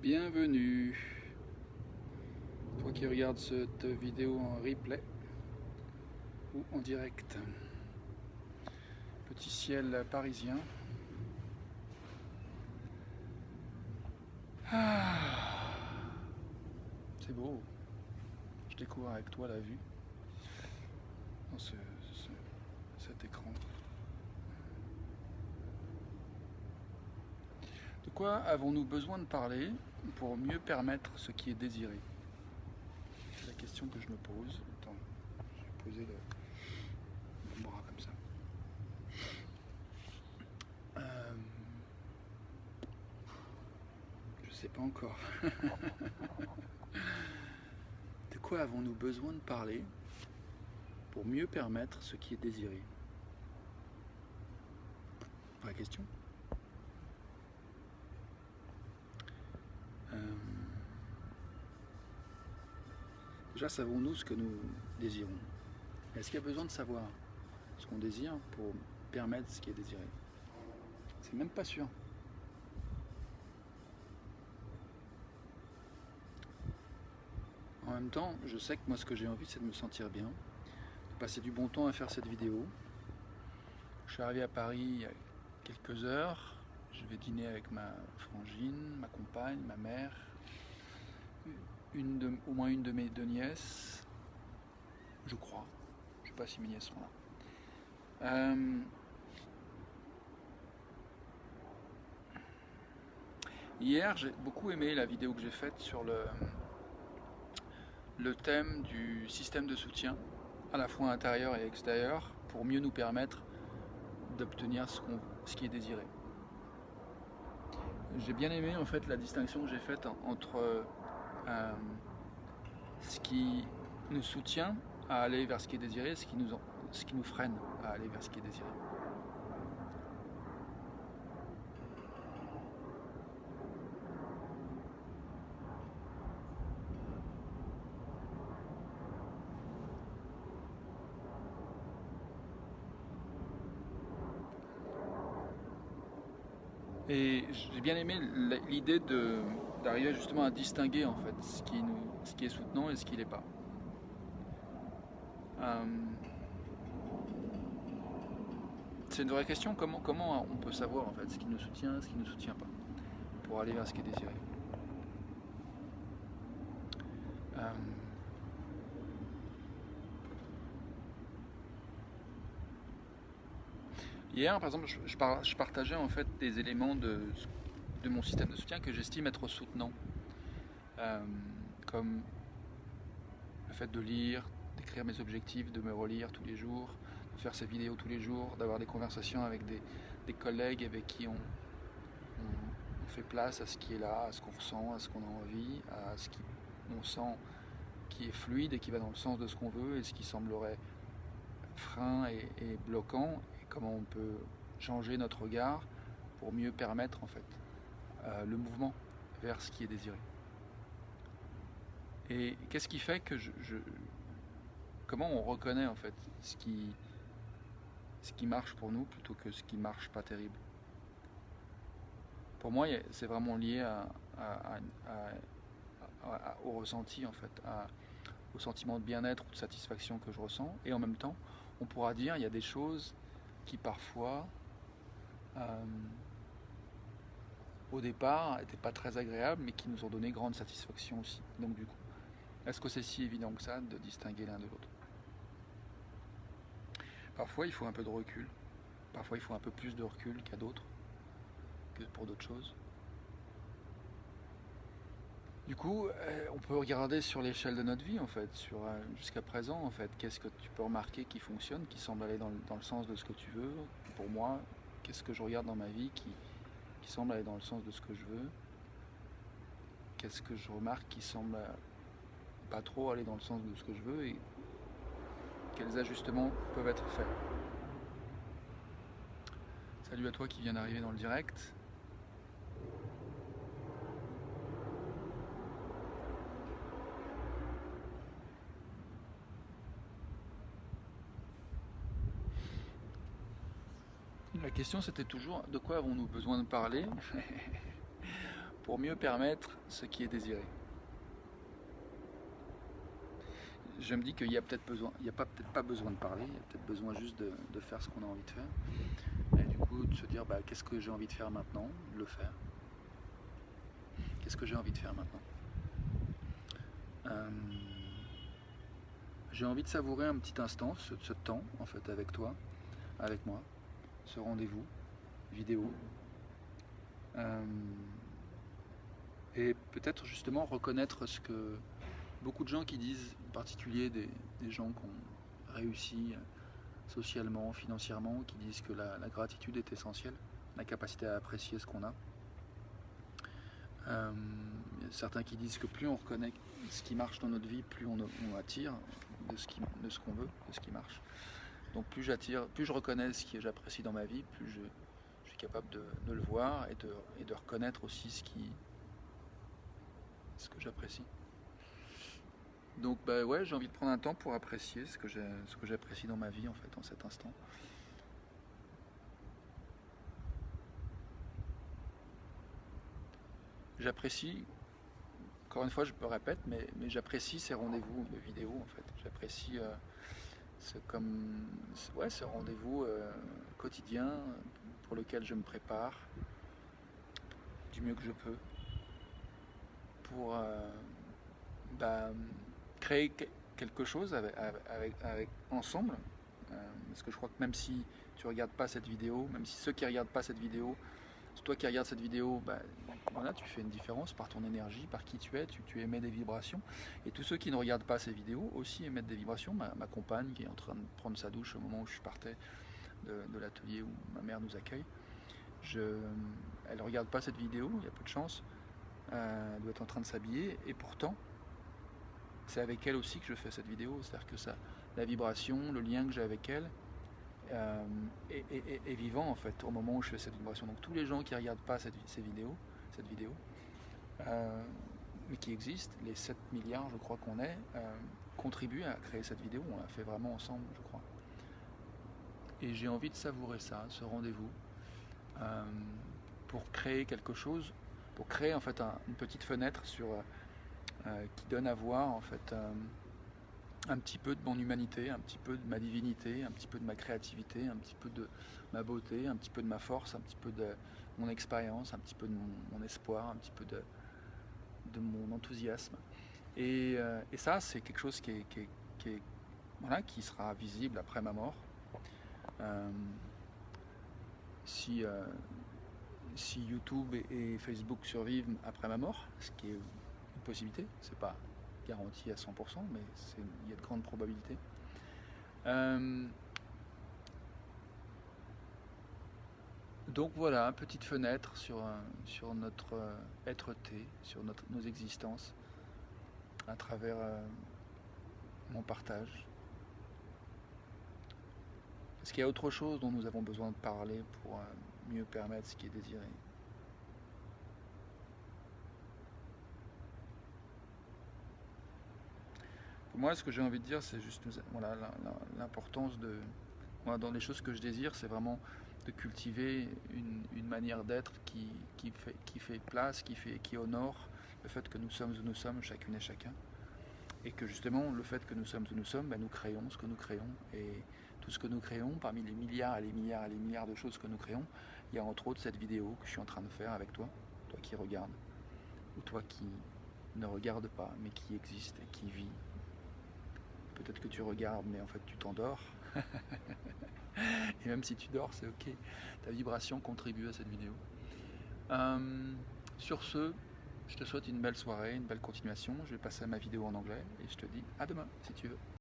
Bienvenue, toi qui regardes cette vidéo en replay ou en direct. Petit ciel parisien. Ah, c'est beau. Je découvre avec toi la vue dans cet écran. De quoi avons-nous besoin de parler pour mieux permettre ce qui est désiré? C'est la question que je me pose. Attends, je vais poser le bras comme ça. Je sais pas encore. De quoi avons-nous besoin de parler pour mieux permettre ce qui est désiré? Vraie question. Déjà, savons-nous ce que nous désirons? Est-ce qu'il y a besoin de savoir ce qu'on désire pour permettre ce qui est désiré? C'est même pas sûr. En même temps, je sais que moi ce que j'ai envie c'est de me sentir bien, de passer du bon temps à faire cette vidéo. Je suis arrivé à Paris il y a quelques heures, je vais dîner avec ma frangine, ma compagne, ma mère, au moins une de mes deux nièces, je crois. Je ne sais pas si mes nièces sont là. Hier, j'ai beaucoup aimé la vidéo que j'ai faite sur le thème du système de soutien, à la fois intérieur et extérieur, pour mieux nous permettre d'obtenir ce qui est désiré. J'ai bien aimé en fait la distinction que j'ai faite entre ce qui nous soutient à aller vers ce qui est désiré et ce qui nous freine à aller vers ce qui est désiré. Et j'ai bien aimé l'idée d'arriver justement à distinguer en fait ce qui est soutenant et ce qui l'est pas. C'est une vraie question, comment on peut savoir en fait ce qui nous soutient et ce qui ne nous soutient pas pour aller vers ce qui est désiré. Hier, par exemple, je partageais en fait des éléments de mon système de soutien que j'estime être soutenants, comme le fait de lire, d'écrire mes objectifs, de me relire tous les jours, de faire ces vidéos tous les jours, d'avoir des conversations avec des collègues avec qui on fait place à ce qui est là, à ce qu'on ressent, à ce qu'on a envie, à ce qu'on sent qui est fluide et qui va dans le sens de ce qu'on veut, et ce qui semblerait frein et bloquant, et comment on peut changer notre regard pour mieux permettre en fait le mouvement vers ce qui est désiré. Et qu'est-ce qui fait que comment on reconnaît en fait ce qui marche pour nous plutôt que ce qui marche pas terrible? Pour moi, c'est vraiment lié au ressenti en fait, au sentiment de bien-être ou de satisfaction que je ressens. Et en même temps, on pourra dire il y a des choses qui parfois au départ n'étaient pas très agréables mais qui nous ont donné grande satisfaction aussi. Donc du coup, est-ce que c'est si évident que ça de distinguer l'un de l'autre? Parfois il faut un peu de recul, parfois il faut un peu plus de recul qu'à d'autres, que pour d'autres choses. Du coup, on peut regarder sur l'échelle de notre vie en fait, jusqu'à présent en fait, qu'est-ce que tu peux remarquer qui fonctionne, qui semble aller dans le sens de ce que tu veux. Pour moi, qu'est-ce que je regarde dans ma vie qui semble aller dans le sens de ce que je veux? Qu'est-ce que je remarque qui semble pas trop aller dans le sens de ce que je veux, et quels ajustements peuvent être faits? Salut à toi qui viens d'arriver dans le direct. La question c'était toujours de quoi avons-nous besoin de parler pour mieux permettre ce qui est désiré. Je me dis qu'il y a peut-être besoin, il n'y a peut-être pas besoin de parler, il y a peut-être besoin juste de faire ce qu'on a envie de faire. Et du coup, de se dire, qu'est-ce que j'ai envie de faire maintenant, de le faire. Qu'est-ce que j'ai envie de faire maintenant? J'ai envie de savourer un petit instant, ce temps, en fait, avec toi, avec moi, ce rendez-vous vidéo. Et peut-être justement reconnaître ce que beaucoup de gens qui disent, en particulier des gens qui ont réussi socialement, financièrement, qui disent que la gratitude est essentielle, la capacité à apprécier ce qu'on a. Il y a certains qui disent que plus on reconnaît ce qui marche dans notre vie, plus on attire de ce qu'on veut, de ce qui marche. Donc plus j'attire, plus je reconnais ce que j'apprécie dans ma vie, plus je suis capable de le voir et de reconnaître aussi ce que j'apprécie. Donc ouais, j'ai envie de prendre un temps pour apprécier ce que j'apprécie dans ma vie en fait, en cet instant. J'apprécie, encore une fois je me répète, mais j'apprécie ces rendez-vous de vidéo en fait. J'apprécie ce rendez-vous quotidien pour lequel je me prépare du mieux que je peux pour créer quelque chose ensemble. Parce que je crois que même si tu regardes pas cette vidéo, même si ceux qui regardent pas cette vidéo, c'est toi qui regardes cette vidéo, voilà, tu fais une différence par ton énergie, par qui tu es, tu émets des vibrations. Et tous ceux qui ne regardent pas ces vidéos aussi émettent des vibrations. Ma compagne qui est en train de prendre sa douche au moment où je partais de l'atelier où ma mère nous accueille, elle ne regarde pas cette vidéo, il y a peu de chance, elle doit être en train de s'habiller, et pourtant c'est avec elle aussi que je fais cette vidéo, c'est-à-dire que la vibration, le lien que j'ai avec elle est vivant en fait au moment où je fais cette vibration. Donc tous les gens qui ne regardent pas cette vidéo, mais qui existent, les 7 milliards je crois qu'on est, contribuent à créer cette vidéo, on l'a fait vraiment ensemble je crois. Et j'ai envie de savourer ça, ce rendez-vous, pour créer quelque chose, pour créer en fait une petite fenêtre qui donne à voir en fait un petit peu de mon humanité, un petit peu de ma divinité, un petit peu de ma créativité, un petit peu de ma beauté, un petit peu de ma force, un petit peu de mon expérience, un petit peu de mon espoir, un petit peu de mon enthousiasme. Et ça, c'est quelque chose qui sera visible après ma mort. Si YouTube et Facebook survivent après ma mort, ce qui est une possibilité, c'est pas garanti à 100%, mais il y a de grandes probabilités. Donc voilà, petite fenêtre sur notre être-té, sur nos existences, à travers mon partage. Est-ce qu'il y a autre chose dont nous avons besoin de parler pour mieux permettre ce qui est désiré? Pour moi, ce que j'ai envie de dire, c'est juste l'importance dans les choses que je désire, c'est vraiment de cultiver une manière d'être qui fait place, qui honore le fait que nous sommes où nous sommes, chacune et chacun. Et que justement, le fait que nous sommes où nous sommes, nous créons ce que nous créons. Et tout ce que nous créons, parmi les milliards et les milliards et les milliards de choses que nous créons, il y a entre autres cette vidéo que je suis en train de faire avec toi, toi qui regardes, ou toi qui ne regarde pas, mais qui existe et qui vit. Peut-être que tu regardes, mais en fait tu t'endors. Et même si tu dors, c'est ok. Ta vibration contribue à cette vidéo. Sur ce, je te souhaite une belle soirée, une belle continuation. Je vais passer à ma vidéo en anglais et je te dis à demain si tu veux.